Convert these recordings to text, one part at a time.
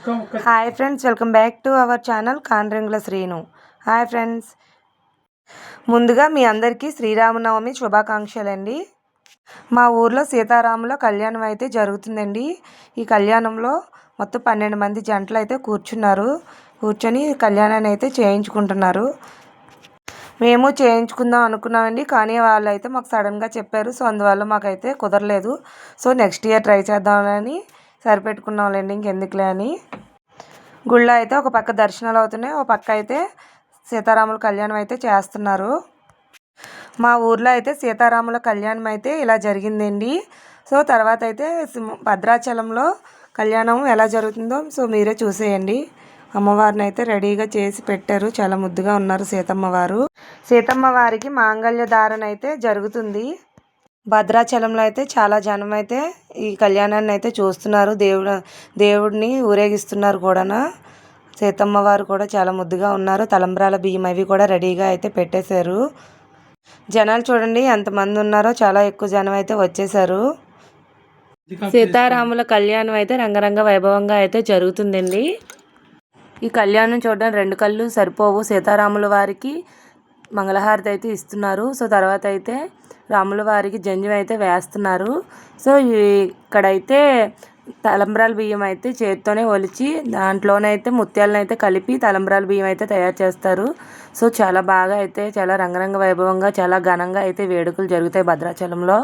Hi friends, welcome back to our channel Kandrigula Srinu. Hi friends, ముందుగా మీ అందరికీ శ్రీరామనవమి శుభాకాంక్షలు అండి. మా ఊర్లో సీతారాముల కళ్యాణం అయితే జరుగుతుందండి. ఈ కళ్యాణంలో మొత్తం 12 మంది జంటలు అయితే కూర్చొని కళ్యాణాన్ని అయితే చేయించుకుంటున్నారు. మేము చేయించుకుందాం అనుకున్నామండి, కానీ వాళ్ళు అయితే మాకు సడన్గా చెప్పారు. సో అందువల్ల మాకైతే కుదరలేదు. సో నెక్స్ట్ ఇయర్ ట్రై చేద్దామని సరిపెట్టుకున్నాంలేండి, ఇంకెందుకులే అని. గుళ్ళో అయితే ఒక పక్క దర్శనాలు అవుతున్నాయి, ఒక పక్క అయితే సీతారాముల కళ్యాణం అయితే చేస్తున్నారు. మా ఊర్లో అయితే సీతారాముల కళ్యాణం అయితే ఇలా జరిగిందండి. సో తర్వాత అయితే భద్రాచలంలో కళ్యాణం ఎలా జరుగుతుందో సో మీరే చూసేయండి. అమ్మవారిని అయితే రెడీగా చేసి పెట్టారు, చాలా ముద్దుగా ఉన్నారు సీతమ్మ వారికి మాంగళ్య ధారణ అయితే జరుగుతుంది. భద్రాచలంలో అయితే చాలా జనం అయితే ఈ కళ్యాణాన్ని అయితే చూస్తున్నారు. దేవుడిని ఊరేగిస్తున్నారు కూడా. సీతమ్మ వారు కూడా చాలా ముద్దుగా ఉన్నారు. తలంబ్రాల బియ్యం అవి కూడా రెడీగా అయితే పెట్టేశారు. జనాలు చూడండి ఎంతమంది ఉన్నారో, చాలా ఎక్కువ జనం అయితే వచ్చేసారు. సీతారాముల కళ్యాణం అయితే రంగరంగ వైభవంగా అయితే జరుగుతుందండి. ఈ కళ్యాణం చూడడం 2 కళ్ళు సరిపోవు. సీతారాముల వారికి మంగళహారతి అయితే ఇస్తున్నారు. సో తర్వాత అయితే రాముల వారికి జంజం అయితే వేస్తున్నారు. సో ఇక్కడైతే తలంబ్రాల బియ్యం అయితే చేతితోనే ఒలిచి దాంట్లోనైతే ముత్యాలను అయితే కలిపి తలంబ్రాల బియ్యం అయితే తయారు చేస్తారు. సో చాలా బాగా అయితే చాలా రంగరంగ వైభవంగా చాలా ఘనంగా అయితే వేడుకలు జరుగుతాయి భద్రాచలంలో.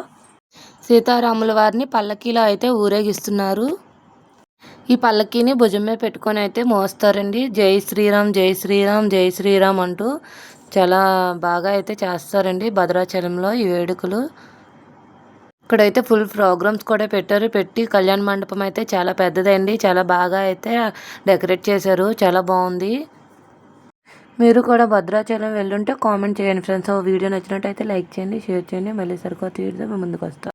సీతారాముల వారిని పల్లకీలో అయితే ఊరేగిస్తున్నారు. ఈ పల్లకీని భుజం మీద పెట్టుకొని అయితే మోస్తారండి. జై శ్రీరామ్, జై శ్రీరామ్, జై శ్రీరామ్ అంటూ చాలా బాగా అయితే చేస్తారండి భద్రాచలంలో ఈ వేడుకలు. ఇక్కడైతే ఫుల్ ప్రోగ్రామ్స్ కూడా పెట్టి కళ్యాణ మండపం అయితే చాలా పెద్దదండి. చాలా బాగా అయితే డెకరేట్ చేశారు, చాలా బాగుంది. మీరు కూడా భద్రాచలం వెళ్ళుంటే కామెంట్ చేయండి ఫ్రెండ్స్. వీడియో నచ్చినట్టయితే లైక్ చేయండి, షేర్ చేయండి. మళ్ళీ సరికొత్త వీడియోతో ముందుకు వస్తాం.